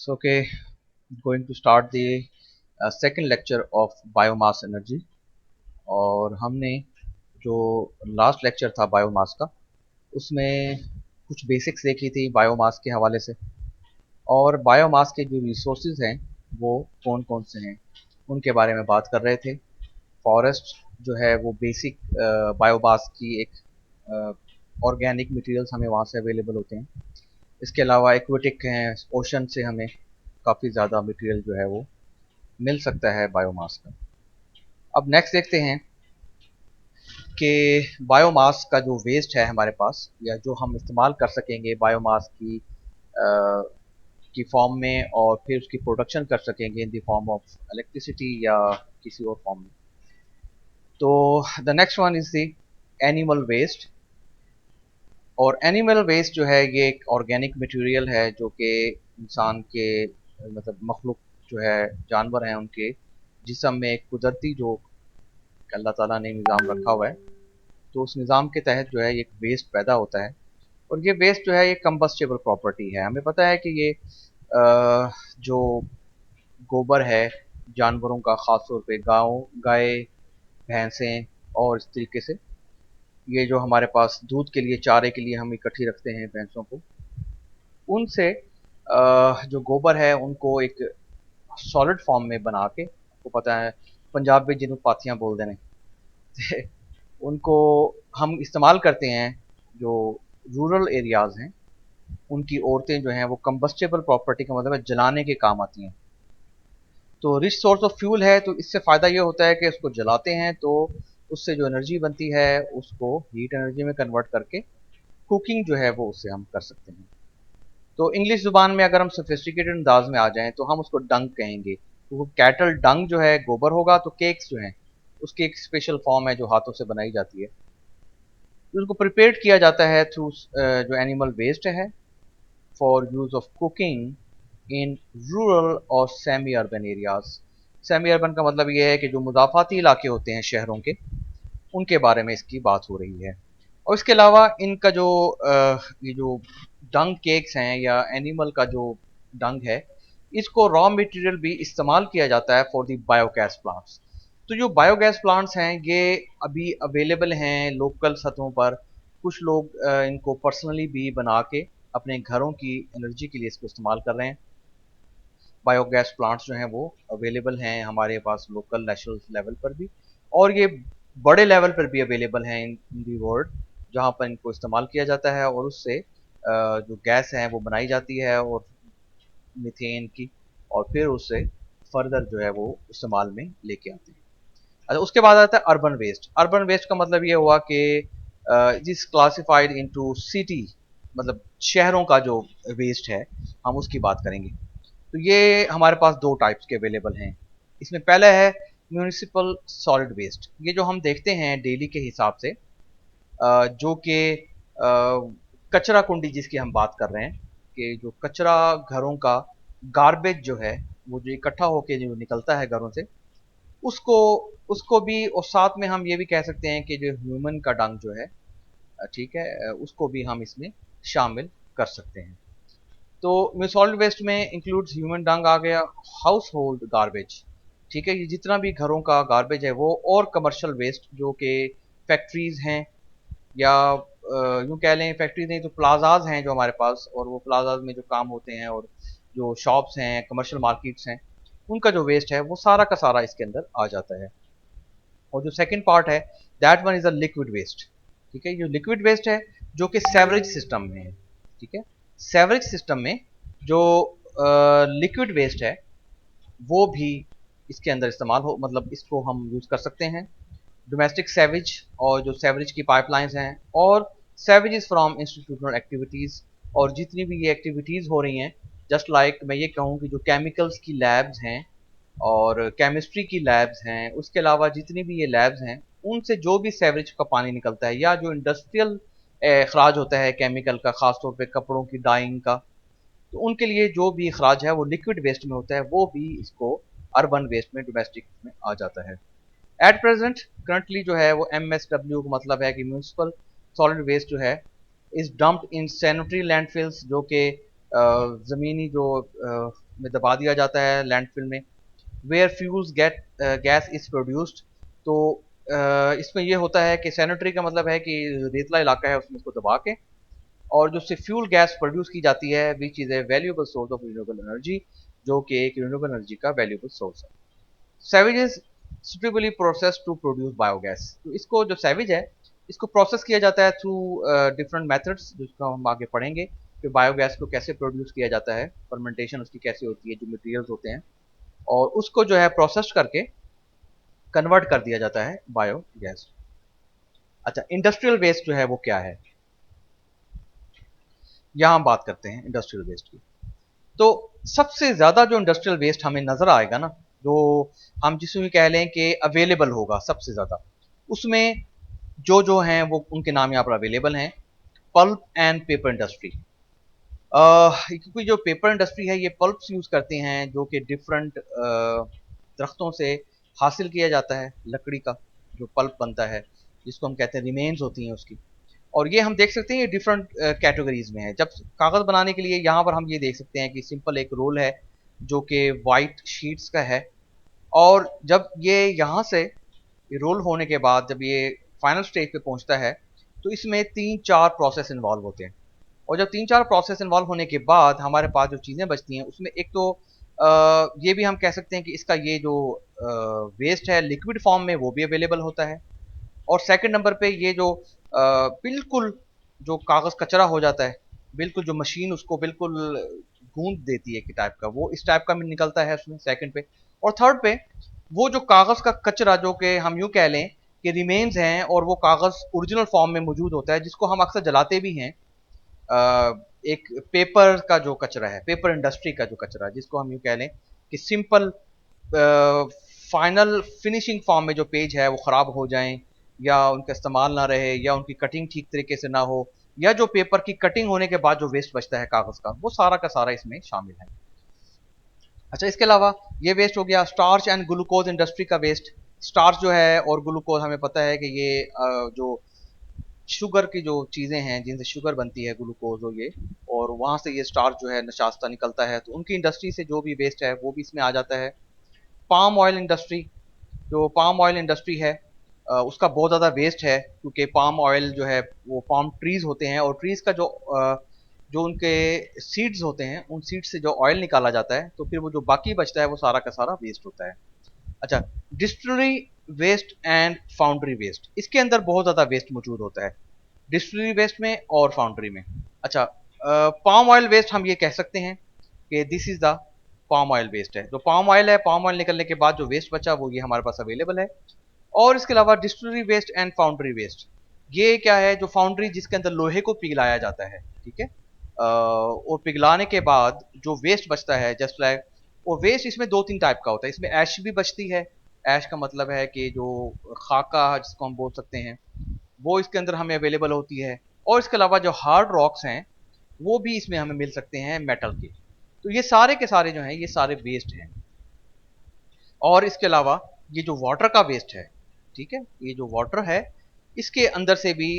So, okay, going to start the second lecture of biomass energy. और हमने जो last lecture था biomass का उसमें कुछ बेसिक्स देखी थी बायोमास के हवाले से। और बायोमास के जो रिसोर्सेज हैं वो कौन कौन से हैं उनके बारे में बात कर रहे थे। फॉरेस्ट जो है वो बेसिक बायोमास की एक ऑर्गेनिक मटेरियल्स हमें वहाँ से अवेलेबल होते हैं। इसके अलावा एक्वेटिक हैं, ओशन से हमें काफ़ी ज़्यादा मटेरियल जो है वो मिल सकता है बायोमास का। अब नेक्स्ट देखते हैं कि बायोमास का जो वेस्ट है हमारे पास या जो हम इस्तेमाल कर सकेंगे बायोमास की फॉर्म में और फिर उसकी प्रोडक्शन कर सकेंगे in the form of electricity या किसी और फॉर्म में। तो the next one is the animal waste. और एनिमल वेस्ट जो है ये एक ऑर्गेनिक मटेरियल है जो कि इंसान के मतलब मखलूक जो है जानवर हैं उनके जिस्म में एक कुदरती जो अल्लाह ताला ने निज़ाम रखा हुआ है। तो उस निज़ाम के तहत जो है एक वेस्ट पैदा होता है और ये वेस्ट जो है ये कंबस्टेबल प्रॉपर्टी है। हमें पता है कि ये जो गोबर है जानवरों का ख़ास तौर पे गाय भैंसें और इस तरीके से ये जो हमारे पास दूध के लिए चारे के लिए हम इकट्ठी रखते हैं भैंसों को उनसे जो गोबर है उनको एक सॉलिड फॉर्म में बना के आपको पता है पंजाब में जिन्हों पाथियां बोल देने उनको हम इस्तेमाल करते हैं। जो रूरल एरियाज हैं उनकी औरतें जो हैं वो कंबस्टेबल प्रॉपर्टी का मतलब है जलाने के काम आती हैं। तो रिच सोर्स ऑफ फ्यूल है तो इससे फ़ायदा ये होता है कि उसको जलाते हैं तो उससे जो एनर्जी बनती है उसको हीट एनर्जी में कन्वर्ट करके कुकिंग जो है वो उससे हम कर सकते हैं। तो इंग्लिश ज़ुबान में अगर हम सोफिस्टिकेटेड अंदाज में आ जाएं तो हम उसको डंग कहेंगे। तो वो कैटल डंग जो है गोबर होगा तो केक्स जो हैं उसकी एक स्पेशल फॉर्म है जो हाथों से बनाई जाती है। तो उसको प्रिपेयर किया जाता है थ्रू जो एनिमल वेस्ट है for use of cooking in rural और semi urban areas. Semi urban का मतलब ये है कि जो मुज़ाफ़ाती इलाके होते हैं शहरों के उनके बारे में इसकी बात हो रही है। और इसके अलावा इनका जो ये जो डंग केक्स हैं या एनिमल का जो डंग है इसको रॉ मटेरियल भी इस्तेमाल किया जाता है फॉर दी बायोगैस प्लांट्स। तो जो बायोगैस प्लांट्स हैं ये अभी अवेलेबल हैं लोकल सतहों पर। कुछ लोग इनको पर्सनली भी बना के अपने घरों की एनर्जी के लिए इसको इस्तेमाल कर रहे हैं। बायोगैस प्लांट्स जो हैं वो अवेलेबल हैं हमारे पास लोकल नेशनल लेवल पर भी और ये बड़े लेवल पर भी अवेलेबल हैं इन दी वर्ल्ड जहाँ पर इनको इस्तेमाल किया जाता है और उससे जो गैस है वो बनाई जाती है और मीथेन की और फिर उससे फर्दर जो है वो इस्तेमाल में लेके आते हैं। अच्छा उसके बाद आता है अर्बन वेस्ट। अर्बन वेस्ट का मतलब ये हुआ कि दिस क्लासिफाइड इनटू सिटी मतलब शहरों का जो वेस्ट है हम उसकी बात करेंगे। तो ये हमारे पास दो टाइप्स के अवेलेबल हैं। इसमें पहला है म्यूनिसिपल सॉलिड वेस्ट। ये जो हम देखते हैं डेली के हिसाब से जो कि कचरा कुंडी जिसकी हम बात कर रहे हैं कि जो कचरा घरों का गार्बेज जो है वो जो इकट्ठा होके जो निकलता है घरों से उसको उसको भी और साथ में हम ये भी कह सकते हैं कि जो ह्यूमन का डंग जो है ठीक है उसको भी हम इसमें शामिल कर सकते हैं। तो सॉलिड वेस्ट में इंक्लूड्स ह्यूमन डंग आ गया, हाउस होल्ड गार्बेज ठीक है ये जितना भी घरों का गार्बेज है वो और कमर्शियल वेस्ट जो कि फैक्ट्रीज हैं या यूँ कह लें फैक्ट्रीज नहीं तो प्लाजाज हैं जो हमारे पास और वो प्लाजाज में जो काम होते हैं और जो शॉप्स हैं कमर्शियल मार्केट्स हैं उनका जो वेस्ट है वो सारा का सारा इसके अंदर आ जाता है। और जो सेकंड पार्ट है that one is a liquid waste. ठीक है जो लिक्विड वेस्ट है जो कि सेवरेज सिस्टम में है। ठीक है सेवरेज सिस्टम में जो लिक्विड वेस्ट है वो भी इसके अंदर इस्तेमाल हो मतलब इसको हम यूज कर सकते हैं। डोमेस्टिक सेवेज और जो सेवरेज की पाइपलाइंस हैं और सेवेजेस फ्रॉम इंस्टीट्यूशनल एक्टिविटीज़ और जितनी भी ये एक्टिविटीज़ हो रही हैं जस्ट लाइक मैं ये कहूँ कि जो केमिकल्स की लैब्स हैं और केमिस्ट्री की लैब्स हैं उसके अलावा जितनी भी ये लैब्स हैं उनसे जो भी सेवरेज का पानी निकलता है या जो इंडस्ट्रियल अखराज होता है केमिकल का ख़ास तौर पे कपड़ों की डाइंग का तो उनके लिए जो भी अखराज है वो लिक्विड वेस्ट में होता है वो भी इसको अर्बन वेस्ट में डोमेस्टिक में आ जाता है। एट प्रेजेंट करंटली जो है वो MSW का मतलब है कि म्यूनसिपल सॉलिड वेस्ट जो है is dumped in sanitary landfills जो कि ज़मीनी जो में दबा दिया जाता है लैंडफिल में, where fuels get gas is produced. तो इसमें ये होता है कि सैनिटरी का मतलब है कि रेतला इलाका है उसमें उसको दबा के, और जो से फ्यूल गैस प्रोड्यूस की जाती है which is a valuable source of renewable energy, जो कि एक रिन्यूएबल एनर्जी का वैल्यूएबल सोर्स है। Sewages suitably process to produce biogas. तो इसको जो सैवेज है इसको प्रोसेस किया जाता है थ्रू डिफरेंट मेथड्स, जिसको हम आगे पढ़ेंगे कि बायोगैस को कैसे प्रोड्यूस किया जाता है, फर्मेंटेशन उसकी कैसे होती है, जो मटेरियल्स होते हैं, और उसको जो है प्रोसेस करके कन्वर्ट कर दिया जाता है बायोगैस। अच्छा, इंडस्ट्रियल वेस्ट जो है वो क्या है, यहां हम बात करते हैं इंडस्ट्रियल वेस्ट की। तो सबसे ज्यादा जो इंडस्ट्रियल वेस्ट हमें नजर आएगा ना, जो हम जिसमें कह लें कि अवेलेबल होगा सबसे ज्यादा, उसमें जो जो हैं वो उनके नाम यहाँ पर अवेलेबल हैं। Pulp and paper industry. क्योंकि जो पेपर इंडस्ट्री है ये पल्प्स यूज करते हैं जो कि डिफरेंट दरख्तों से हासिल किया जाता है, लकड़ी का जो पल्प बनता है जिसको हम कहते हैं रिमेन्स होती हैं उसकी। और ये हम देख सकते हैं ये डिफरेंट कैटेगरीज में है। जब कागज बनाने के लिए यहाँ पर हम ये देख सकते हैं कि सिंपल एक रोल है जो कि वाइट शीट्स का है, और जब ये यहाँ से रोल होने के बाद जब ये फाइनल स्टेज पे पहुंचता है तो इसमें 3-4 प्रोसेस इन्वॉल्व होते हैं। और जब 3-4 प्रोसेस इन्वॉल्व होने के बाद हमारे पास जो चीज़ें बचती हैं उसमें एक तो ये भी हम कह सकते हैं कि इसका ये जो वेस्ट है लिक्विड फॉर्म में वो भी अवेलेबल होता है। और सेकंड नंबर पे ये जो बिल्कुल जो कागज़ कचरा हो जाता है, बिल्कुल जो मशीन उसको बिल्कुल गूंद देती है कि टाइप का, वो इस टाइप का भी निकलता है उसमें सेकंड पे। और थर्ड पे वो जो कागज़ का कचरा जो कि हम यूं कह लें कि रिमेन्स हैं और वो कागज़ ओरिजिनल फॉर्म में मौजूद होता है जिसको हम अक्सर जलाते भी हैं। एक पेपर का जो कचरा है, पेपर इंडस्ट्री का जो कचरा है, जिसको हम यूं कह लें कि सिंपल फाइनल फिनिशिंग फॉर्म में जो पेज है वो ख़राब हो जाएं, या उनका इस्तेमाल ना रहे, या उनकी कटिंग ठीक तरीके से ना हो, या जो पेपर की कटिंग होने के बाद जो वेस्ट बचता है कागज़ का, वो सारा का सारा इसमें शामिल है। अच्छा, इसके अलावा ये वेस्ट हो गया स्टार्च एंड ग्लूकोज इंडस्ट्री का वेस्ट। स्टार्च जो है और ग्लूकोज हमें पता है कि ये जो शुगर की जो चीज़ें हैं जिनसे शुगर बनती है, ग्लूकोज और ये, और वहाँ से ये स्टार्च जो है नशास्ता निकलता है, तो उनकी इंडस्ट्री से जो भी वेस्ट है वो भी इसमें आ जाता है। पाम ऑयल इंडस्ट्री, जो पाम ऑयल इंडस्ट्री है उसका बहुत ज़्यादा वेस्ट है, क्योंकि पाम ऑयल जो है वो पाम ट्रीज होते हैं, और ट्रीज का जो जो उनके सीड्स होते हैं उन सीड्स से जो ऑयल निकाला जाता है, तो फिर वो जो बाकी बचता है वो सारा का सारा वेस्ट होता है। अच्छा, distillery waste and foundry waste, इसके अंदर बहुत ज़्यादा वेस्ट मौजूद होता है डिस्टिलरी वेस्ट में और फाउंड्री में। अच्छा, पाम ऑयल वेस्ट हम ये कह सकते हैं कि this is the palm oil waste है। जो पाम ऑयल है, पाम ऑयल निकलने के बाद जो वेस्ट बचा वो ये हमारे पास अवेलेबल है। और इसके अलावा distillery waste and foundry waste, ये क्या है, जो फाउंड्री जिसके अंदर लोहे को पिघलाया जाता है, ठीक है, और पिघलाने के बाद जो वेस्ट बचता है जस्ट लाइक, वो वेस्ट इसमें 2-3 टाइप का होता है। इसमें ऐश भी बचती है। ऐश का मतलब है कि जो खाका जिसको हम बोल सकते हैं, वो इसके अंदर हमें अवेलेबल होती है। और इसके अलावा जो हार्ड रॉक्स हैं वो भी इसमें हमें मिल सकते हैं मेटल के। तो ये सारे के सारे जो हैं ये सारे वेस्ट हैं। और इसके अलावा ये जो वाटर का वेस्ट है, ठीक है, ये जो वाटर है इसके अंदर से भी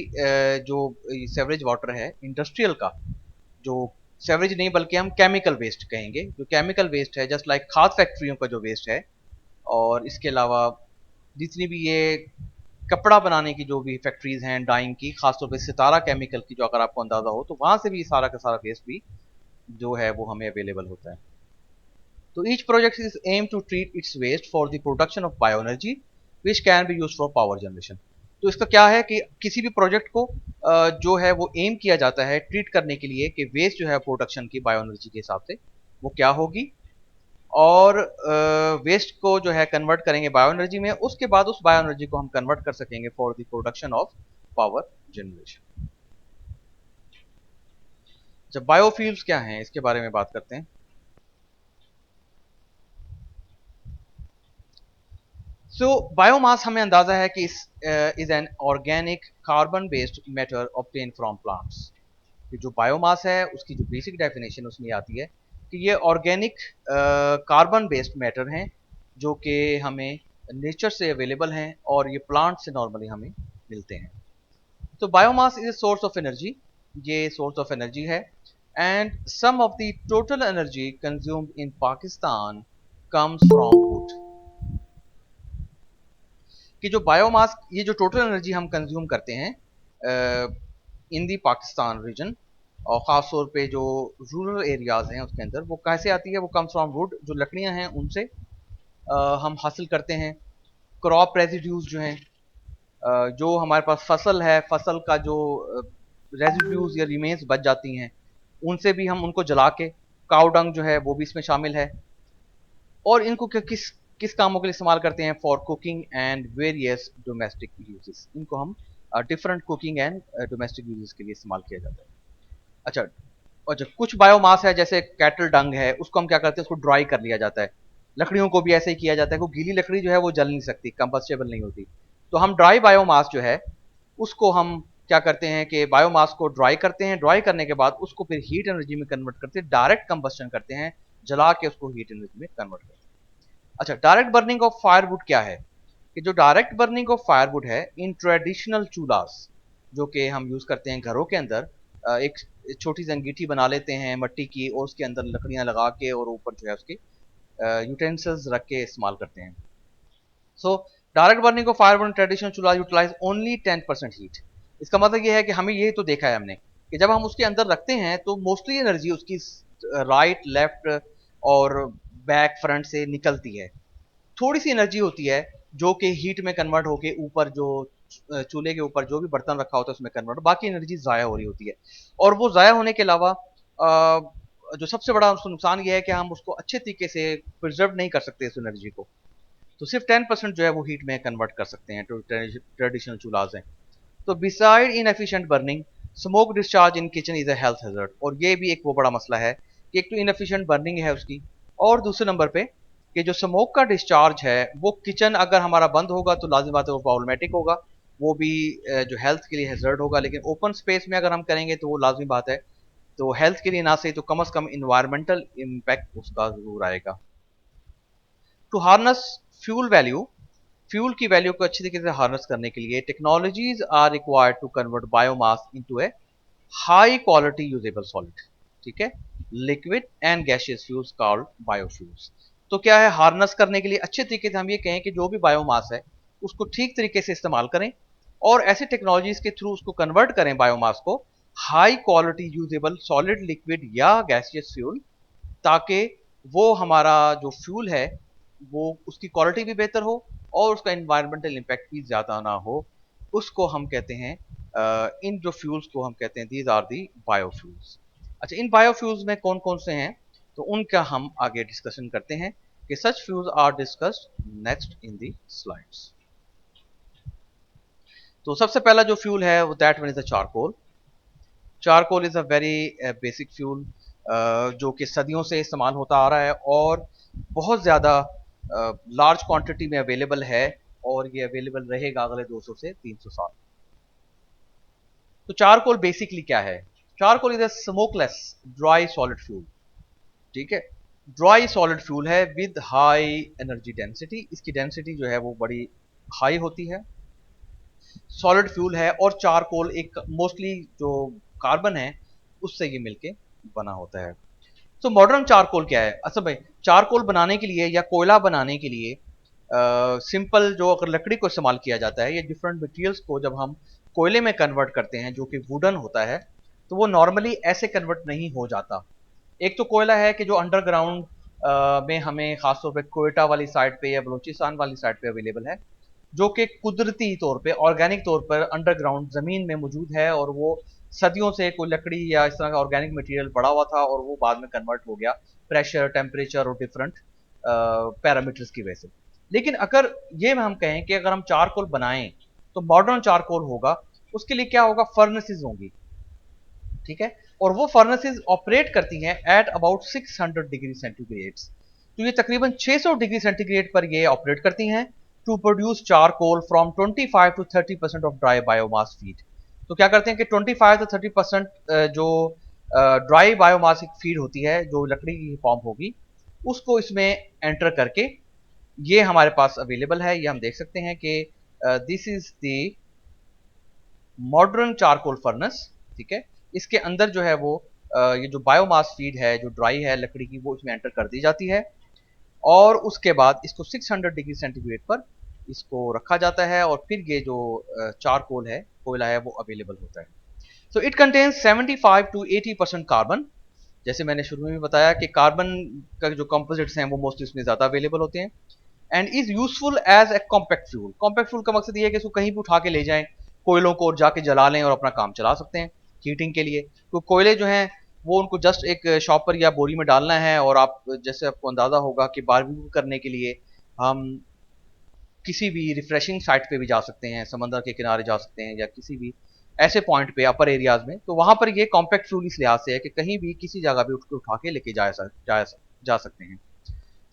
जो सेवरेज वाटर है इंडस्ट्रियल का, जो सेवरेज नहीं बल्कि हम केमिकल वेस्ट कहेंगे, जो केमिकल वेस्ट है जस्ट लाइक खाद फैक्ट्रियों का जो वेस्ट है, और इसके अलावा जितनी भी ये कपड़ा बनाने की जो भी फैक्ट्रीज हैं डाइंग की, खासतौर पे सितारा केमिकल की, जो अगर आपको अंदाजा हो तो वहां से भी सारा का सारा वेस्ट भी जो है वो हमें अवेलेबल होता है। तो each project is aim to treat its waste for the production of bio energy which can be use for power generation. तो इसका क्या है कि किसी भी प्रोजेक्ट को जो है वो एम किया जाता है ट्रीट करने के लिए कि वेस्ट जो है प्रोडक्शन की बायो एनर्जी के हिसाब से वो क्या होगी, और वेस्ट को जो है कन्वर्ट करेंगे बायो एनर्जी में, उसके बाद उस बायो एनर्जी को हम कन्वर्ट कर सकेंगे for the production of power generation. जब बायोफ्यूल्स क्या हैं इसके बारे में बात करते हैं। सो बायोमास हमें अंदाजा है कि is an organic carbon based matter obtain from plants. कि जो बायोमास है उसकी जो बेसिक डेफिनेशन उसमें आती है कि ये ऑर्गेनिक कार्बन बेस्ड मैटर हैं जो कि हमें नेचर से अवेलेबल हैं और ये प्लांट से नॉर्मली हमें मिलते हैं। तो biomass is a source of energy, ये सोर्स ऑफ एनर्जी है। and some of the total energy consumed in Pakistan comes from wood. कि जो बायोमास, ये जो टोटल एनर्जी हम कंज्यूम करते हैं इन दी पाकिस्तान रीजन, और ख़ास तौर पे जो रूरल एरियाज हैं उसके अंदर, वो कैसे आती है? वो कम्स फ्रॉम वुड, जो लकड़ियां हैं उनसे हम हासिल करते हैं। क्रॉप रेजिड्यूज जो हैं, जो हमारे पास फसल है, फसल का जो रेजिड्यूज या रिमेन्स बच जाती हैं, उनसे भी हम उनको जला के, काउ डंग जो है वो भी इसमें शामिल है। और इनको किस किस कामों के लिए इस्तेमाल करते हैं? For cooking and various domestic uses. इनको हम different cooking and domestic uses के लिए इस्तेमाल किया जाता है। अच्छा, और जो कुछ बायोमास है जैसे कैटल डंग है, उसको हम क्या करते हैं? उसको ड्राई कर लिया जाता है। लकड़ियों को भी ऐसे ही किया जाता है, क्योंकि गीली लकड़ी जो है वो जल नहीं सकती, कंबस्टेबल नहीं होती। तो हम ड्राई बायोमास जो है उसको हम क्या करते हैं कि बायोमास को ड्राई करते हैं। ड्राई करने के बाद उसको फिर हीट एनर्जी में कन्वर्ट करते हैं, डायरेक्ट कंबस्टन करते हैं, जला के उसको हीट एनर्जी में कन्वर्ट करते हैं। अच्छा, डायरेक्ट बर्निंग ऑफ फायरवुड क्या है? कि जो डायरेक्ट बर्निंग ऑफ फायरवुड है इन ट्रेडिशनल चूल्हास, जो कि हम यूज करते हैं घरों के अंदर, एक छोटी सी अंगीठी बना लेते हैं मिट्टी की, और उसके अंदर लकड़ियां लगा के और ऊपर जो है उसके यूटेंसिल्स रख के इस्तेमाल करते हैं। So direct burning of firewood traditional चूल्हा यूटिलाइज ओनली 10% हीट। इसका मतलब ये है कि हमें ये तो देखा है हमने कि जब हम उसके अंदर रखते हैं तो मोस्टली एनर्जी उसकी राइट, लेफ्ट और बैक, फ्रंट से निकलती है। थोड़ी सी एनर्जी होती है जो कि हीट में कन्वर्ट होके ऊपर जो चूल्हे के ऊपर जो भी बर्तन रखा होता है उसमें कन्वर्ट, बाकी एनर्जी ज़ाया हो रही होती है। और वो ज़ाया होने के अलावा जो सबसे बड़ा उसको नुकसान ये है कि हम उसको अच्छे तरीके से प्रिजर्व नहीं कर सकते इस एनर्जी को। तो सिर्फ 10% जो है वो हीट में कन्वर्ट कर सकते हैं, जो ट्रेडिशनल चूल्हाज हैं। तो beside inefficient burning, smoke discharge in kitchen is a health hazard. और ये भी एक वो बड़ा मसला है कि एक तो इनएफिशिएंट बर्निंग है उसकी, और दूसरे नंबर पे कि जो स्मोक का डिस्चार्ज है वो किचन अगर हमारा बंद होगा तो लाजिम बात है वो प्रॉब्लमेटिक होगा, वो भी जो हेल्थ के लिए हैजर्ड होगा। लेकिन ओपन स्पेस में अगर हम करेंगे तो वो लाजिमी बात है, तो हेल्थ के लिए ना सही तो कम से कम इन्वायरमेंटल इम्पैक्ट उसका जरूर आएगा। To harness fuel value, fuel की वैल्यू को अच्छी तरीके से हार्नस करने के लिए technologies are required to convert biomass into a high quality usable solid, ठीक है, liquid and gaseous fuels called biofuels. तो क्या है, हार्नस करने के लिए अच्छे तरीके से हम ये कहें कि जो भी बायोमास है उसको ठीक तरीके से इस्तेमाल करें और ऐसे टेक्नोलॉजीज के थ्रू उसको कन्वर्ट करें बायोमास को high quality usable solid, liquid या गैसियस फ्यूल, ताकि वो हमारा जो फ्यूल है वो उसकी क्वालिटी भी बेहतर हो और उसका इन्वायरमेंटल इम्पैक्ट भी ज़्यादा ना हो। उसको हम कहते हैं इन जो फ्यूल्स को हम कहते हैं दीज आर दी बायोफ्यूल्स। अच्छा, इन बायोफ्यूल्स में कौन कौन से हैं तो उनका हम आगे डिस्कशन करते हैं कि such fuels are discussed next in the slides. तो सबसे पहला जो फ्यूल है वो that one is the charcoal. Charcoal is a very basic fuel जो कि सदियों से इस्तेमाल होता आ रहा है और बहुत ज़्यादा लार्ज क्वांटिटी में अवेलेबल है, और ये अवेलेबल रहेगा अगले 200 से 300 साल। तो चारकोल बेसिकली क्या है? Charcoal is a smokeless dry solid fuel, ठीक है। ड्राई सॉलिड फ्यूल है विद हाई एनर्जी डेंसिटी, इसकी डेंसिटी जो है वो बड़ी हाई होती है। सॉलिड फ्यूल है और चारकोल एक मोस्टली जो कार्बन है उससे ये मिलके बना होता है। तो मॉडर्न चारकोल क्या है? अच्छा भाई, चारकोल बनाने के लिए या कोयला बनाने के लिए सिंपल जो अगर लकड़ी को इस्तेमाल किया जाता है या डिफरेंट मटेरियल्स को जब हम कोयले में कन्वर्ट करते हैं जो कि वुडन होता है, तो वो नॉर्मली ऐसे कन्वर्ट नहीं हो जाता। एक तो कोयला है कि जो अंडरग्राउंड में हमें खासतौर पे कोयटा वाली साइड पे या बलूचिस्तान वाली साइड पे अवेलेबल है, जो कि कुदरती तौर पे, ऑर्गेनिक तौर पर अंडरग्राउंड जमीन में मौजूद है, और वो सदियों से कोई लकड़ी या इस तरह का ऑर्गेनिक मटेरियल पड़ा हुआ था और वो बाद में कन्वर्ट हो गया प्रेशर, टेम्परेचर और डिफरेंट पैरामीटर्स की वजह से। लेकिन अगर ये हम कहें कि अगर हम चारकोल बनाएं तो मॉडर्न चारकोल होगा, उसके लिए क्या होगा? फर्नेसेस होंगी, ठीक है। और वो फर्नेसेस ऑपरेट करती हैं एट अबाउट 600 डिग्री सेंटीग्रेड। तो ये तकरीबन 600 डिग्री सेंटीग्रेड पर ये ऑपरेट करती हैं to produce charcoal from 25 to 30% of dry biomass feed. तो क्या करते हैं कि 25 से 30% जो ड्राई बायोमास फीड होती है जो लकड़ी की फॉर्म होगी उसको इसमें एंटर करके ये हमारे पास अवेलेबल है। ये हम देख सकते हैं कि this is the modern charcoal furnace, ठीक है। इसके अंदर जो है वो ये जो बायोमास फीड है जो ड्राई है लकड़ी की वो इसमें एंटर कर दी जाती है और उसके बाद इसको 600 डिग्री सेंटीग्रेड पर इसको रखा जाता है और फिर ये जो चारकोल है कोयला है वो अवेलेबल होता है। So it contains 75 to 80% carbon. जैसे मैंने शुरू में भी बताया कि कार्बन का जो कंपोजिट्स हैं वो मोस्टली इसमें ज्यादा अवेलेबल होते हैं and is useful as a compact fuel. Compact fuel का मकसद ये है कि इसको कहीं भी उठा के ले जाएं, कोयलों को और जाके जला लें और अपना काम चला सकते हैं हीटिंग के लिए। तो कोयले जो हैं वो उनको जस्ट एक शॉपर या बोरी में डालना है और आप जैसे आपको अंदाजा होगा कि बारबेक्यू करने के लिए हम किसी भी रिफ्रेशिंग साइट पे भी जा सकते हैं, समंदर के किनारे जा सकते हैं या किसी भी ऐसे पॉइंट पे अपर एरियाज में, तो वहां पर ये कॉम्पैक्ट फ्यूल इस लिहाज से है कि कहीं भी किसी जगह भी उठा के लेके जा सकते हैं।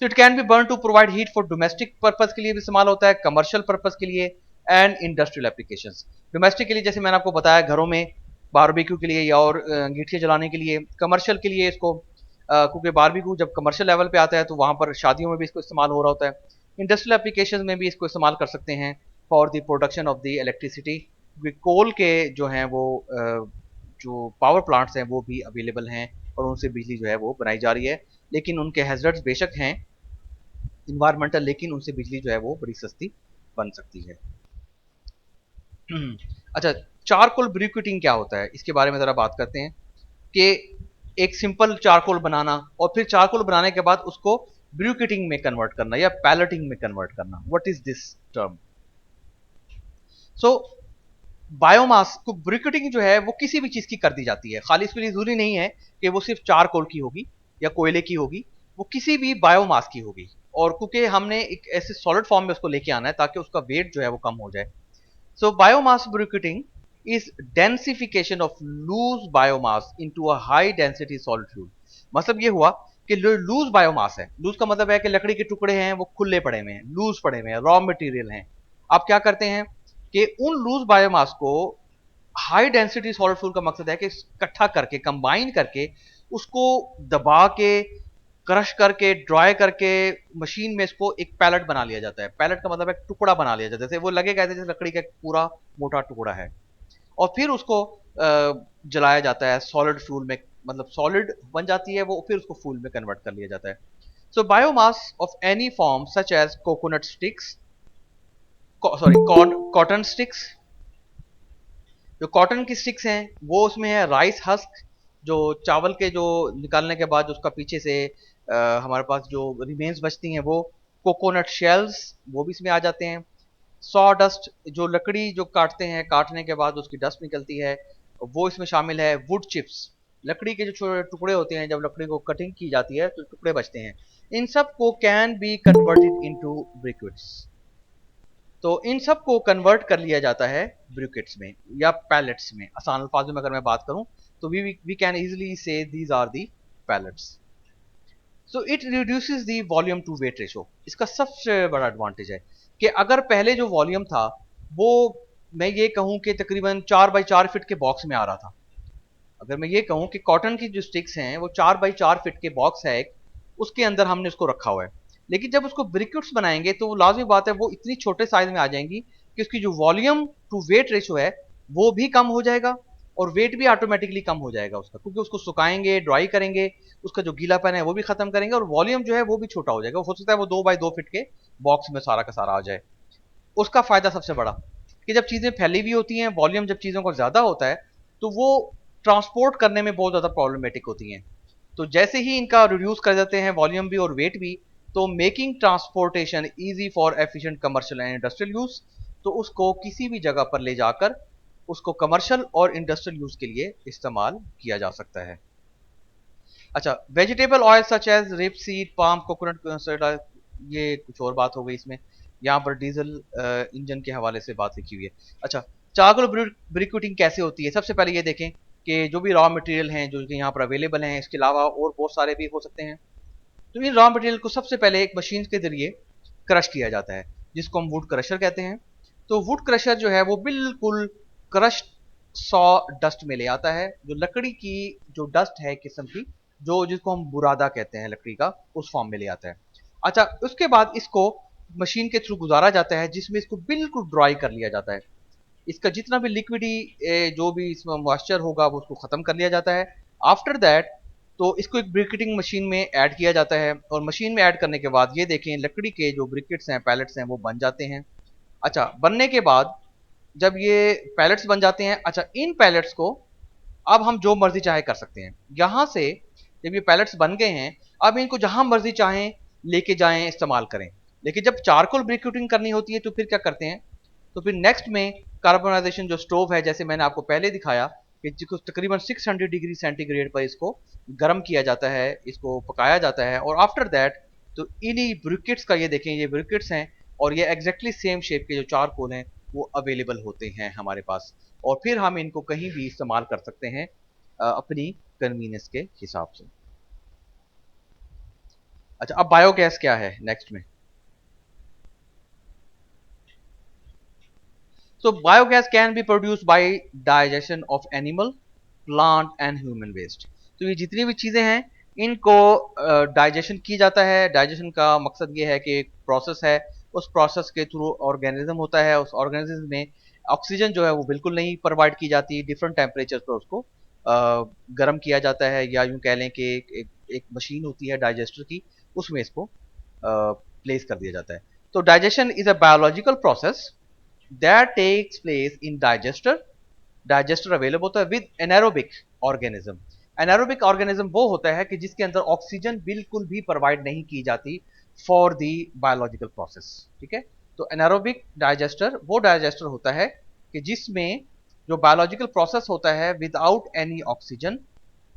तो it can be burn to provide heat for domestic purpose के लिए भी इस्तेमाल होता है, कमर्शियल पर्पज के लिए एंड इंडस्ट्रियल एप्लीकेशंस। डोमेस्टिक के लिए जैसे मैंने आपको बताया घरों में बारबेक्यू के लिए या और अंगीठियां जलाने के लिए, कमर्शियल के लिए इसको क्योंकि बारबेक्यू जब कमर्शियल लेवल पे आता है तो वहां पर शादियों में भी इसको इस्तेमाल हो रहा होता है। इंडस्ट्रियल एप्लीकेशन में भी इसको इस्तेमाल कर सकते हैं for the production of the electricity. Coal के जो हैं वो जो पावर प्लांट्स हैं वो भी अवेलेबल हैं और उनसे बिजली जो है वो बनाई जा रही है, लेकिन उनके हैजर्ड्स बेशक हैं इन्वायरमेंटल, लेकिन उनसे बिजली जो है वो बड़ी सस्ती बन सकती है। अच्छा, चारकोल ब्रिक्यूटिंग क्या होता है इसके बारे में जरा बात करते हैं कि एक सिंपल चारकोल बनाना और फिर चारकोल बनाने के बाद उसको ब्रिक्यूटिंग में कन्वर्ट करना या पैलेटिंग में कन्वर्ट करना। What is this term? So biomass को ब्रिक्यूटिंग जो है वो किसी भी चीज की कर दी जाती है, खाली इसके लिए जरूरी नहीं है कि वो सिर्फ चारकोल की होगी या कोयले की होगी, वो किसी भी बायोमास की होगी। और क्योंकि हमने एक ऐसे सॉलिड फॉर्म में उसको लेके आना है ताकि उसका वेट जो है वो कम हो जाए। So biomass briquetting is densification of loose biomass into a high density solid fuel. मतलब ये हुआ कि लूज बायोमास है, लूज का मतलब है कि लकड़ी के टुकड़े हैं वो खुले पड़े हुए हैं, लूज पड़े हुए हैं, रॉ मटेरियल हैं। आप क्या करते हैं कि उन लूज बायोमास को हाई डेंसिटी सॉलिड फ्यूल का मकसद है कि इकट्ठा करके कंबाइन करके उसको दबा के क्रश करके ड्राई करके मशीन में इसको एक पैलेट बना लिया जाता है। पैलेट का मतलब है टुकड़ा बना लिया जाता है, जैसे वो लगेगा जैसे लकड़ी का एक पूरा मोटा टुकड़ा है और फिर उसको जलाया जाता है सॉलिड फ्यूल में, मतलब सॉलिड बन जाती है वो, फिर उसको फ्यूल में कन्वर्ट कर लिया जाता है। So biomass of any form such as coconut sticks, sorry cotton sticks, जो कॉटन की स्टिक्स हैं वो उसमें है, राइस हस्क जो चावल के जो निकालने के बाद उसका पीछे से हमारे पास जो रिमेन्स बचती हैं वो, कोकोनट शेल्स वो भी इसमें आ जाते हैं, सॉ डस्ट जो लकड़ी जो काटते हैं काटने के बाद उसकी डस्ट निकलती है वो इसमें शामिल है, वुड चिप्स लकड़ी के जो छोटे टुकड़े होते हैं जब लकड़ी को कटिंग की जाती है तो टुकड़े बचते हैं, इन सब को कैन बी कन्वर्टेड इनटू ब्रिक्विट्स। तो इन सब को कन्वर्ट कर लिया जाता है ब्रिकेट्स में या पैलेट्स में। आसान अल्फाजों में अगर मैं बात करूं तो we can easily say these are the pellets. So it reduces the volume to weight ratio. इसका सबसे बड़ा एडवांटेज है कि अगर पहले जो वॉल्यूम था वो मैं ये कहूं कि तकरीबन 4x4 फीट के बॉक्स में आ रहा था, अगर मैं ये कहूं कि कॉटन की जो स्टिक्स हैं वो 4x4 फीट के बॉक्स है एक, उसके अंदर हमने उसको रखा हुआ है, लेकिन जब उसको ब्रिक्यूट्स बनाएंगे तो लाजमी बात है वो इतनी छोटे साइज में आ जाएंगी कि उसकी जो वॉल्यूम टू वेट रेशो है वो भी कम हो जाएगा और वेट भी ऑटोमेटिकली कम हो जाएगा उसका, क्योंकि उसको सुखाएंगे ड्राई करेंगे उसका जो गीलापन है वो भी खत्म करेंगे और वॉल्यूम जो है वो भी छोटा हो जाएगा। हो सकता है वो 2x2 फीट के बॉक्स में सारा का सारा आ जाए। उसका फायदा सबसे बड़ा कि जब चीजें फैली हुई होती हैं, वॉल्यूम जब चीजों का ज्यादा होता है तो वो ट्रांसपोर्ट करने में बहुत ज्यादा प्रॉब्लमेटिक होती हैं। तो जैसे ही इनका रिड्यूस कर देते हैं वॉल्यूम भी और वेट भी, तो making transportation easy for efficient commercial and industrial use, तो उसको किसी भी जगह पर ले जाकर उसको कमर्शियल और इंडस्ट्रियल यूज के लिए इस्तेमाल किया जा सकता है। अच्छा, vegetable oil such as rape seed palm coconut, ये कुछ और बात हो गई इसमें, यहाँ पर डीजल इंजन के हवाले से बात लिखी हुई है। अच्छा, चारकोल ब्रिक्यूटिंग कैसे होती है? सबसे पहले ये देखें कि जो भी रॉ मटेरियल हैं जो कि यहाँ पर अवेलेबल हैं, इसके अलावा और बहुत सारे भी हो सकते हैं। तो इन रॉ मटेरियल को सबसे पहले एक मशीन के जरिए क्रश किया जाता है जिसको हम वुड क्रशर कहते हैं। तो वुड क्रशर जो है वो बिल्कुल क्रश सॉ डस्ट में ले आता है, जो लकड़ी की जो डस्ट है किस्म की, जो जिसको हम बुरादा कहते हैं लकड़ी का, उस फॉर्म में ले आता है। अच्छा, उसके बाद इसको मशीन के थ्रू गुजारा जाता है जिसमें इसको बिल्कुल ड्राई कर लिया जाता है। इसका जितना भी लिक्विडी जो भी इसमें मॉइस्चर होगा वो उसको खत्म कर लिया जाता है आफ्टर दैट तो इसको एक ब्रिकेटिंग मशीन में ऐड किया जाता है, और मशीन में ऐड करने के बाद ये देखें लकड़ी के जो ब्रिकेट्स हैं, पैलेट्स हैं, वो बन जाते हैं। अच्छा, बनने के बाद जब ये पैलेट्स बन जाते हैं, अच्छा इन पैलेट्स को अब हम जो मर्जी चाहे कर सकते हैं। यहां से जब ये पैलेट्स बन गए हैं, अब इनको जहां मर्जी चाहें लेके जाएं, इस्तेमाल करें। लेकिन जब चारकोल ब्रिकेटिंग करनी होती है तो फिर क्या करते हैं, तो फिर नेक्स्ट में कार्बोनाइजेशन जो स्टोव है, जैसे मैंने आपको पहले दिखाया कि जिसको तकरीबन 600 डिग्री सेंटीग्रेड पर इसको गर्म किया जाता है, इसको पकाया जाता है, और आफ्टर दैट तो इन्हीं ब्रिकेट्स का, ये देखें ये ब्रिकेट्स हैं, और ये एग्जैक्टली सेम शेप के जो चारकोल हैं वो अवेलेबल होते हैं हमारे पास, और फिर हम इनको कहीं भी इस्तेमाल कर सकते हैं अपनी कन्वीनियंस के हिसाब से। अच्छा, अब बायोगैस क्या है नेक्स्ट में। So biogas can be produced by digestion of animal, plant and human waste. तो ये जितनी भी चीजें हैं इनको डाइजेशन की जाता है। डाइजेशन का मकसद ये है कि एक प्रोसेस है, उस प्रोसेस के थ्रू ऑर्गेनिज्म होता है, उस ऑर्गेनिज्म में ऑक्सीजन जो है वो बिल्कुल नहीं प्रोवाइड की जाती, डिफरेंट टेम्परेचर पर उसको गर्म किया जाता है, या यूं कह लें कि एक मशीन होती है डाइजेस्टर की, उसमें इसको प्लेस कर दिया जाता है। तो digestion is a biological process that takes place in digester available होता है with anaerobic organism. Anaerobic organism वो होता है कि जिसके अंदर ऑक्सीजन बिल्कुल भी प्रोवाइड नहीं की जाती फॉर द बायोलॉजिकल प्रोसेस। ठीक है, तो एनारोबिक डाइजेस्टर वो डाइजेस्टर होता है कि जिसमें जो बायोलॉजिकल प्रोसेस होता है विदाउट एनी ऑक्सीजन,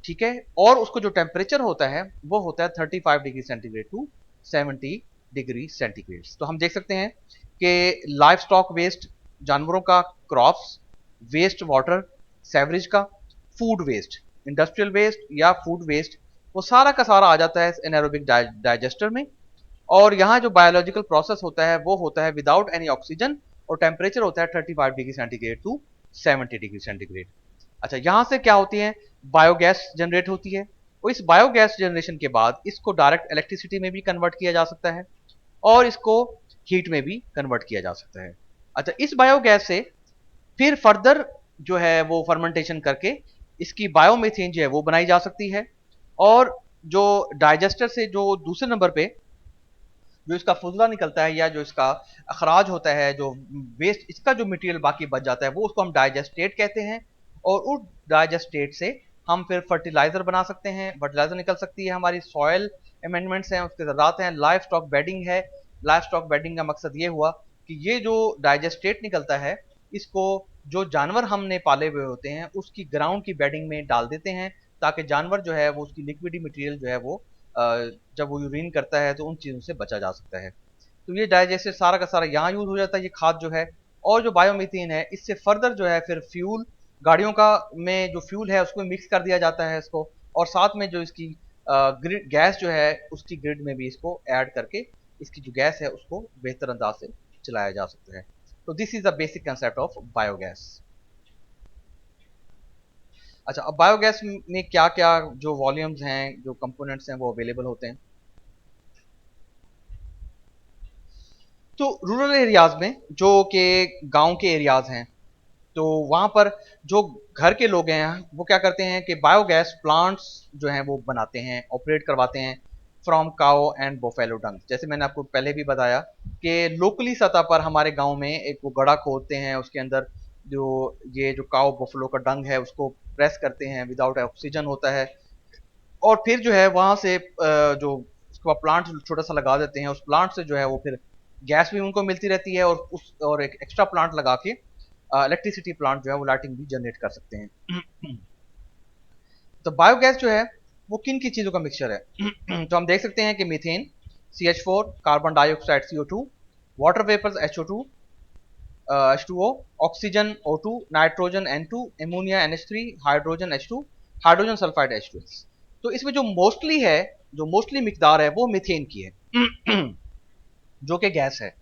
ठीक है, और उसको जो टेम्परेचर होता है वो होता है 35 degree centigrade to 70 degree centigrade. तो हम देख सकते हैं कि लाइफ स्टॉक वेस्ट, जानवरों का, क्रॉप्स वेस्ट, वाटर सेवरेज का, फूड वेस्ट, इंडस्ट्रियल वेस्ट या फूड वेस्ट, वो सारा का सारा आ जाता है एनारोबिक डाइजेस्टर में। और यहाँ जो बायोलॉजिकल प्रोसेस होता है वो होता है विदाउट एनी ऑक्सीजन, और टेम्परेचर होता है 35 degree centigrade to 70 degree centigrade. अच्छा, यहां से क्या होती है, बायोगैस जनरेट होती है, और इस बायोगैस जनरेशन के बाद इसको डायरेक्ट इलेक्ट्रिसिटी में भी कन्वर्ट किया जा सकता है, और इसको हीट में भी कन्वर्ट किया जा सकता है। अच्छा, इस बायोगैस से फिर फर्दर जो है वो फर्मेंटेशन करके इसकी बायोमीथेन जो है वो बनाई जा सकती है, और जो डाइजेस्टर से जो दूसरे नंबर पे जो इसका फुजला निकलता है, या जो इसका अखराज होता है, जो वेस्ट इसका जो मटेरियल बाकी बच जाता है, वो उसको हम डाइजेस्टेट कहते हैं, और उस डाइजेस्टेट से हम फिर फर्टिलाइजर बना सकते हैं, फर्टिलाइजर निकल सकती है, हमारी सॉयल अमेंडमेंट्स हैं, उसके ज़रात हैं, लाइफ स्टॉक बेडिंग है। लाइफ स्टॉक बेडिंग का मकसद ये हुआ कि ये जो डाइजेस्टेट निकलता है, इसको जो जानवर हमने पाले हुए होते हैं उसकी ग्राउंड की बेडिंग में डाल देते हैं, ताकि जानवर जो है वो उसकी लिक्विडी मटेरियल जो है वो जब वो यूरिन करता है तो उन चीज़ों से बचा जा सकता है। तो ये डाइजेस्टर सारा का सारा यहाँ यूज हो जाता है, ये खाद जो है। और जो बायोमीथेन है, इससे फर्दर जो है फिर फ्यूल, गाड़ियों का में जो फ्यूल है उसको मिक्स कर दिया जाता है इसको, और साथ में जो इसकी ग्रिड गैस जो है उसकी ग्रिड में भी इसको ऐड करके इसकी जो गैस है उसको बेहतर अंदाज से चलाया जा सकता है। तो this is the basic concept of biogas. अच्छा, अब बायोगैस में क्या क्या जो वॉल्यूम्स हैं, जो कंपोनेंट्स हैं वो अवेलेबल होते हैं। तो रूरल एरियाज में, जो कि गांव के एरियाज हैं, तो वहां पर जो घर के लोग हैं वो क्या करते हैं कि बायोगैस प्लांट्स जो हैं वो बनाते हैं, ऑपरेट करवाते हैं फ्रॉम काओ एंड बोफेलो डंग। जैसे मैंने आपको पहले भी बताया कि लोकली सतह पर हमारे गांव में एक वो गड्ढा खोदते हैं, उसके अंदर जो ये जो काओ बोफेलो का डंग है उसको प्रेस करते हैं, विदाउट ऑक्सीजन होता है, और फिर जो है वहां से जो उसके बाद प्लांट छोटा सा लगा देते हैं, उस प्लांट से जो है वो फिर गैस भी उनको मिलती रहती है, और एक एक्स्ट्रा प्लांट लगा के इलेक्ट्रिसिटी प्लांट जो है वो लाइटिंग भी जनरेट कर सकते हैं। तो बायोगैस जो है वो किन की चीजों का मिक्सचर है। तो हम देख सकते हैं कि methane CH4, carbon dioxide CO2, water vapours HO2, H2O, oxygen O2, nitrogen N2, ammonia NH3, hydrogen H2, hydrogen sulphide H2S। तो इसमें जो मोस्टली है, जो मोस्टली मिकदार है वो मीथेन की है, जो कि गैस है,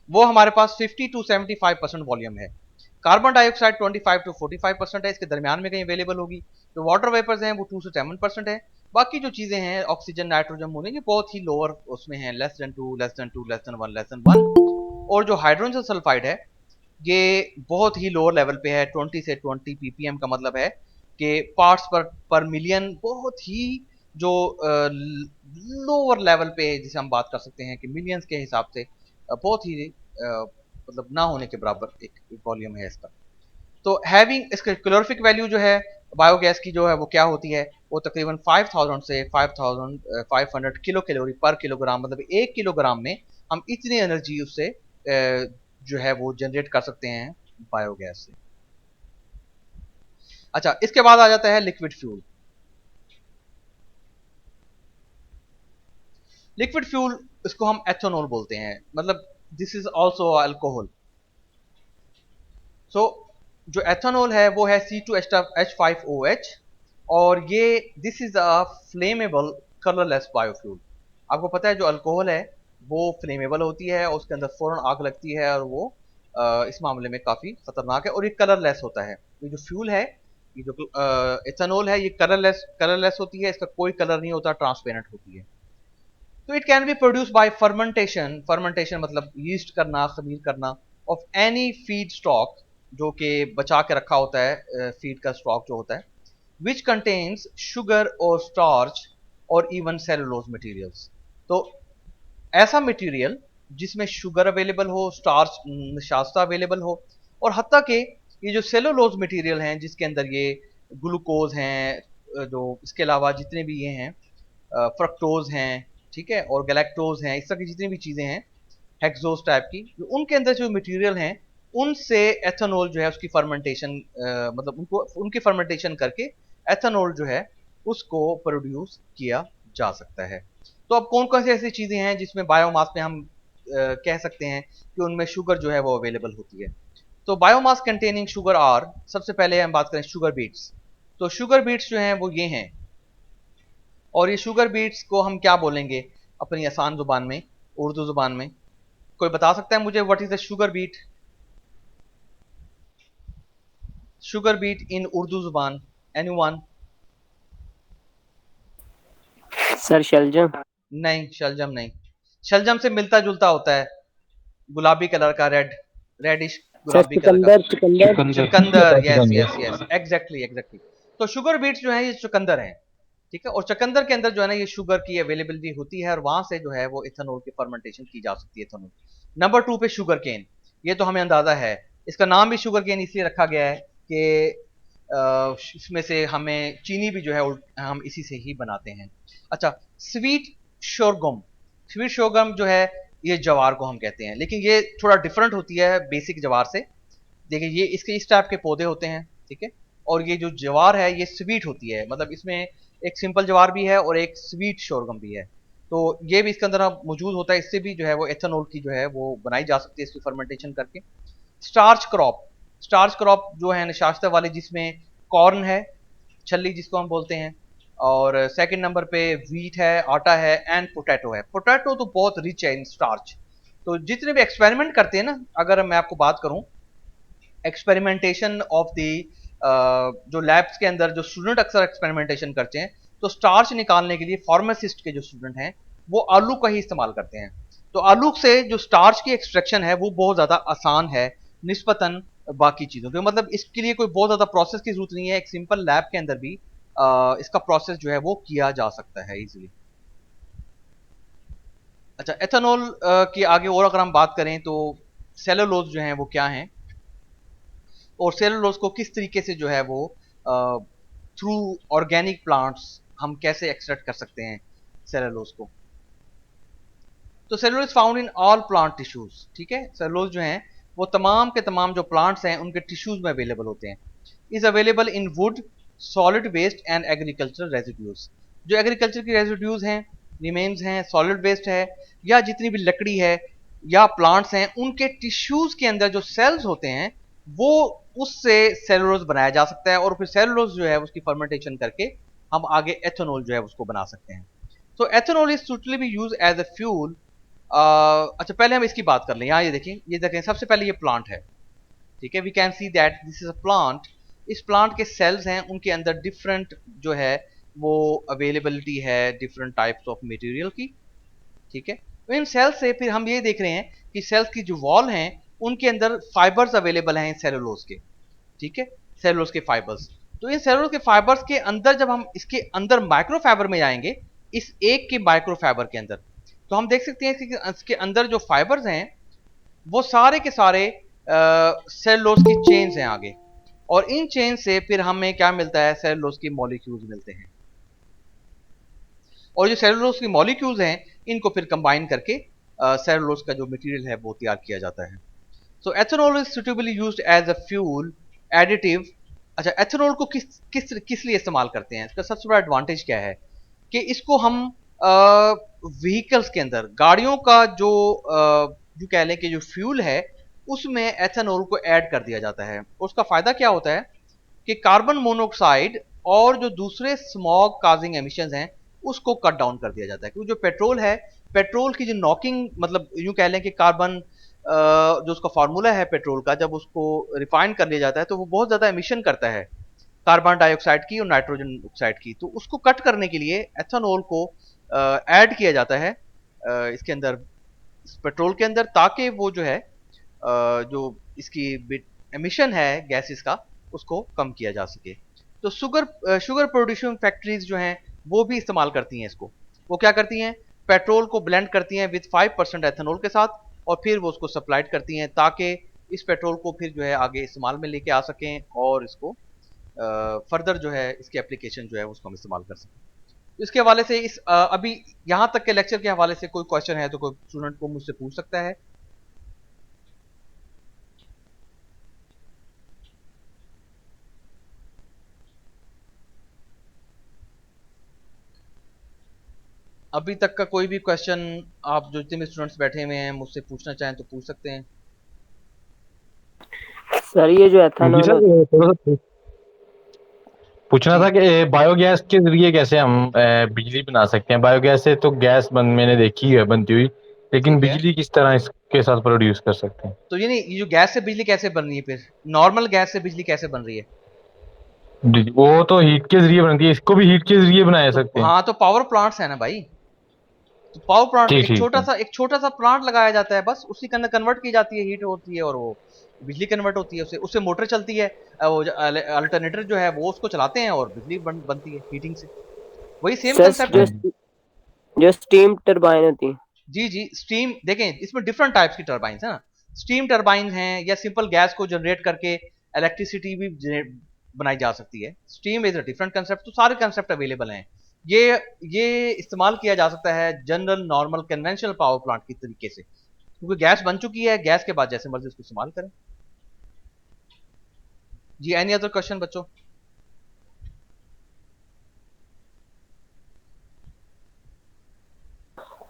वो हमारे पास 50 टू 75% वॉल्यूम है। कार्बन डाइऑक्साइड 25 टू 45% है, इसके दरमियान में कहीं अवेलेबल होगी। जो वाटर वेपर्स हैं वो 2 से 7% है। बाकी जो चीजें हैं ऑक्सीजन, नाइट्रोजन, अमोनिया, ये बहुत ही लोअर उसमें है, less than 2, less than 2, less than 1, less than 1। और जो हाइड्रोजन सल्फाइड है ये बहुत ही लोअर लेवल पे है, 20 से 20 ppm का मतलब है के पार्ट्स पर मिलियन, बहुत ही जो लोअर लेवल पे जिसे हम बात कर सकते हैं कि मिलियंस के हिसाब से बहुत ही मतलब ना होने के बराबर एक वॉल्यूम है इसका। तो हैविंग इसका कैलोरीफिक वैल्यू जो है बायोगैस की जो है वो क्या होती है, वो तकरीबन 5000 से 5500 किलो कैलोरी पर किलोग्राम, मतलब 1 किलोग्राम में हम इतनी एनर्जी उससे जो है वो जनरेट कर सकते हैं बायोगैस से। अच्छा, इसके बाद आ जाता है लिक्विड फ्यूल। लिक्विड फ्यूल इसको हम एथेनॉल बोलते हैं, मतलब दिस इज ऑल्सो अल्कोहल। सो जो एथेनॉल है वो है C2H5OH, और ये this is a flammable colourless biofuel. आपको पता है जो अल्कोहल है वो फ्लेमेबल होती है, उसके अंदर फौरन आग लगती है, और वो इस मामले में काफी खतरनाक है, और ये कलरलेस होता है। ये जो फ्यूल है, ये जो एथेनॉल है, ये कलरलेस होती है, इसका कोई कलर नहीं होता, ट्रांसपेरेंट होती है। तो it can B produce by fermentation. Fermentation मतलब यीस्ट करना, खमीर करना, ऑफ एनी फीड स्टॉक, जो कि बचा के रखा होता है फीड का स्टॉक जो होता है, विच कंटेन्स शुगर और स्टार्च और इवन सेलुलोज मटेरियल्स। तो ऐसा मटेरियल जिसमें शुगर अवेलेबल हो, स्टार्च नशास्ता अवेलेबल हो, और हत्ता के ये जो सेलुलोज मटेरियल हैं जिसके अंदर ये ग्लूकोज हैं, जो इसके अलावा जितने भी ये हैं फ्रक्टोज हैं, ठीक है, और गैलेक्टोज हैं, इस तरह की जितनी भी चीजें हैं हेक्सोस टाइप की, जो उनके अंदर जो मटेरियल हैं उनसे एथेनॉल जो है उसकी फर्मेंटेशन, मतलब उनको उनकी फर्मेंटेशन करके एथेनॉल जो है उसको प्रोड्यूस किया जा सकता है। तो अब कौन कौन सी ऐसी चीजें हैं जिसमें बायोमास में हम कह सकते हैं कि उनमें शुगर जो है वो अवेलेबल होती है। तो बायोमास कंटेनिंग शुगर आर, सबसे पहले हम बात करें शुगर बीट्स। तो शुगर बीट्स जो हैं वो ये हैं, और ये शुगर बीट्स को हम क्या बोलेंगे अपनी आसान जुबान में, उर्दू जुबान में? कोई बता सकता है मुझे what is the sugar beet? Sugar beet in Urdu जुबान, एनीवन? सर शलजम। नहीं, शलजम नहीं। शलजम से मिलता जुलता होता है, गुलाबी कलर का, रेडिश सर गुलाबी कलर का। चुकंदर चुकंदर। चुकंदर, yes yes yes, exactly exactly. तो शुगर बीट्स जो है ये चुकंदर हैं, ठीक है, और चुकंदर के अंदर जो है ना ये शुगर की अवेलेबिलिटी होती है, और वहां से जो है वो इथेनॉल की फर्मेंटेशन की जा सकती है, इथेनॉल। नंबर 2 पे शुगर केन। ये तो हमें अंदाजा है, इसका नाम भी शुगर केन इसलिए रखा गया है कि इसमें से हमें चीनी भी जो है हम इसी से ही बनाते हैं। अच्छा, स्वीट शोरगम। स्वीट शोरगम जो है ये जवार को हम कहते हैं, लेकिन ये थोड़ा डिफरेंट होती है बेसिक जवार से। देखिए ये इसके इस टाइप के पौधे होते हैं, ठीक है, और ये जो ज्वार है ये स्वीट होती है, मतलब इसमें एक सिंपल ज्वार भी है और एक स्वीट शोरगम भी है। तो ये भी इसके अंदर अब मौजूद होता है, इससे भी जो है वो एथेनॉल की जो है वो बनाई जा सकती है इसकी फर्मेंटेशन करके। Starch crop. स्टार्च क्रॉप जो है नशास्ता वाली, जिसमें कॉर्न है, छली जिसको हम बोलते हैं, और सेकंड नंबर पे व्हीट है, आटा है, एंड पोटैटो है। पोटैटो तो बहुत रिच है इन स्टार्च। तो जितने भी एक्सपेरिमेंट करते हैं ना, अगर मैं आपको बात करूं एक्सपेरिमेंटेशन ऑफ द जो लैब्स के अंदर जो स्टूडेंट अक्सर एक्सपेरिमेंटेशन करते हैं, तो स्टार्च निकालने के लिए फार्मासिस्ट के जो स्टूडेंट हैं वो आलू का ही इस्तेमाल करते हैं। तो आलू से जो स्टार्च की एक्सट्रैक्शन है वो बहुत ज़्यादा आसान है निस्बतन बाकी चीज़ों के, मतलब इसके लिए कोई बहुत ज़्यादा प्रोसेस की जरूरत नहीं है, एक सिंपल लैब के अंदर भी इसका प्रोसेस जो है वो किया जा सकता है इजीली। अच्छा, एथेनॉल की आगे और अगर हम बात करें तो सेलुलोज जो हैं वो क्या हैं, और सेलुलोज को किस तरीके से जो है वो थ्रू ऑर्गेनिक प्लांट्स हम कैसे एक्सट्रैक्ट कर सकते हैं सेलुलोज को। तो cellulose found in all plant tissues, ठीक है, सेलुलोज जो हैं वो तमाम के तमाम जो प्लांट्स हैं उनके टिश्यूज में अवेलेबल होते हैं। Is available in wood, solid waste and agriculture residues. जो एग्रीकल्चर की रेजिड्यूज हैं, रिमेन्स हैं, सॉलिड वेस्ट है, या जितनी भी लकड़ी है या प्लांट्स हैं, उनके टिश्यूज के अंदर जो सेल्स होते हैं वो उससे सेलुलोज बनाया जा सकता है, और फिर सेलुलोज जो है उसकी फर्मेंटेशन करके हम आगे एथेनॉल जो है उसको बना सकते हैं। तो ethanol is suitably be use as a fuel. अच्छा, पहले हम इसकी बात कर लें। यहाँ ये देखें, सबसे पहले ये प्लांट है, ठीक है, we can see that this is a plant. इस प्लांट के सेल्स हैं, उनके अंदर डिफरेंट जो है वो अवेलेबिलिटी है डिफरेंट टाइप्स ऑफ मटेरियल की, ठीक है। तो इन सेल्स से फिर हम ये देख रहे हैं कि सेल्स की जो वॉल हैं उनके अंदर फाइबर्स अवेलेबल हैं सेलुलोज के, ठीक है, सेलुलोज के फाइबर्स। तो इन सेलुलोज के फाइबर्स के अंदर जब हम इसके अंदर माइक्रो फाइबर में जाएंगे, इस एक के माइक्रो फाइबर के अंदर, तो हम देख सकते हैं कि इसके अंदर जो फाइबर्स हैं वो सारे के सारे सेलुलोज की चेन्स हैं आगे, और इन चेन से फिर हमें क्या मिलता है, सेलुलोज की मॉलिक्यूल्स मिलते हैं, और जो सेलुलोज की मॉलिक्यूल्स हैं इनको फिर कंबाइन करके सेलुलोज का जो मटेरियल है वो तैयार किया जाता है। So ethanol is suitably used as a fuel additive. अच्छा, एथेनॉल को किस किस किस लिए इस्तेमाल करते हैं, इसका सबसे बड़ा एडवांटेज क्या है कि इसको हम व्हीकल्स के अंदर, गाड़ियों का जो जो कह लें कि जो फ्यूल है उसमें एथेनॉल को ऐड कर दिया जाता है। उसका फायदा क्या होता है कि कार्बन मोनोऑक्साइड और जो दूसरे स्मॉग काजिंग एमिशंस हैं उसको कट डाउन कर दिया जाता है, क्योंकि जो पेट्रोल है, पेट्रोल की जो नॉकिंग, मतलब यूं कह लें कि कार्बन जो उसका फार्मूला है पेट्रोल का, जब उसको रिफाइन कर लिया जाता है तो वो बहुत ज्यादा एमिशन करता है कार्बन डाइऑक्साइड की और नाइट्रोजन ऑक्साइड की। तो उसको कट करने के लिए एथेनॉल को ऐड किया जाता है इसके अंदर, इस पेट्रोल के अंदर, ताकि वो जो है जो इसकी एमिशन है गैसेस का उसको कम किया जा सके। तो शुगर प्रोड्यूसिंग फैक्ट्रीज जो हैं वो भी इस्तेमाल करती हैं इसको। वो क्या करती हैं, पेट्रोल को ब्लेंड करती हैं विद 5% एथेनॉल के साथ, और फिर वो उसको सप्लाइड करती हैं ताकि इस पेट्रोल को फिर जो है आगे इस्तेमाल में लेके आ सकें, और इसको फर्दर जो है इसकी एप्लीकेशन जो है उसको हम इस्तेमाल कर सकें। तो इसके हवाले से अभी यहाँ तक के लेक्चर के हवाले से कोई क्वेश्चन है तो कोई स्टूडेंट को मुझसे पूछ सकता है। अभी तक का कोई भी क्वेश्चन आप जो जितने भी स्टूडेंट्स बैठे हुए हैं मुझसे पूछना चाहें तो पूछ सकते हैं। सर ये जो जी एथेनॉल सर, थोड़ा सा पूछना जी था कि बायोगैस के जरिए कैसे हम बिजली बना सकते हैं। बायोगैस से तो गैस मैंने देखी है बनती हुई, लेकिन ठीक है। बिजली किस तरह इसके साथ प्रोड्यूस कर सकते हैं। तो ये नहीं, ये जो गैस से बिजली कैसे बन रही है, फिर नॉर्मल गैस से बिजली कैसे बन रही है? जी, वो तो हीट के जरिए बनती है, इसको भी हीट के जरिए बनाया तो सकते हैं। हाँ, तो पावर प्लांट्स है ना भाई, तो पावर प्लांट ठीक ठीक है। एक छोटा सा प्लांट लगाया जाता है, बस उसी के अंदर कन्वर्ट की जाती है, हीट होती है और वो बिजली कन्वर्ट होती है, उससे उससे मोटर चलती है, वो अल्टरनेटर जो है वो उसको चलाते हैं और बिजली बनती है हीटिंग से। वही सेम सर कंसेप्ट जो है। जो स्टीम टरबाइन होती है। जी जी, स्टीम देखें, इसमें डिफरेंट टाइप्स की टरबाइन है ना। स्टीम टरबाइन हैं, या सिंपल गैस को जनरेट करके इलेक्ट्रिसिटी भी बनाई जा सकती है। Steam is a different concept. तो सारे कंसेप्ट अवेलेबल हैं। ये ये इस्तेमाल किया जा सकता है general normal conventional power plant की तरीके से, क्योंकि गैस बन चुकी है, गैस के बाद जैसे मर्जी उसको इस्तेमाल करें। जी, एनी अदर क्वेश्चन बच्चों?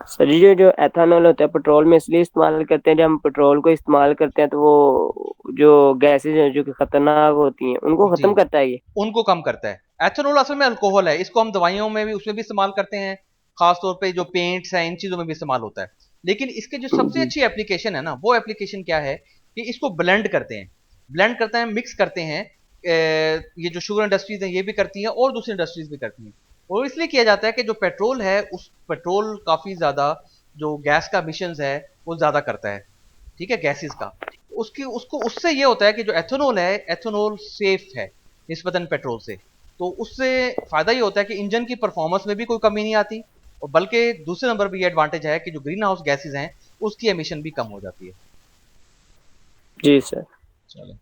सर ये जो एथेनॉल होता है पेट्रोल में इसलिए इस्तेमाल करते हैं, जब हम पेट्रोल को इस्तेमाल करते हैं तो वो जो गैसेज हैं जो कि खतरनाक होती हैं उनको जी, खत्म करता है ये। उनको कम करता है। एथेनॉल असल में अल्कोहल है, इसको हम दवाइयों में भी, उसमें भी इस्तेमाल करते हैं, खास तौर पे जो पेंट्स हैं इन चीजों में भी इस्तेमाल होता है। लेकिन इसके जो सबसे जी अच्छी एप्लीकेशन है ना, वो एप्लीकेशन क्या है कि इसको ब्लेंड करते हैं, मिक्स करते हैं। ये जो शुगर इंडस्ट्रीज हैं ये भी करती हैं और दूसरी इंडस्ट्रीज भी करती हैं। और इसलिए किया जाता है कि जो पेट्रोल है, उस पेट्रोल काफी ज्यादा जो गैस का मिशंस है वो ज्यादा करता है, ठीक है, गैसेस का। उसकी उसको उससे ये होता है कि जो एथेनॉल है, एथेनॉल सेफ है निस्बतन पेट्रोल से। तो उससे फायदा ये होता है कि इंजन की परफॉर्मेंस में भी कोई कमी नहीं आती, और बल्कि दूसरे नंबर पर ये एडवांटेज है कि जो ग्रीन हाउस गैसेज हैं उसकी एमिशन भी कम हो जाती है। जी सर। चलो।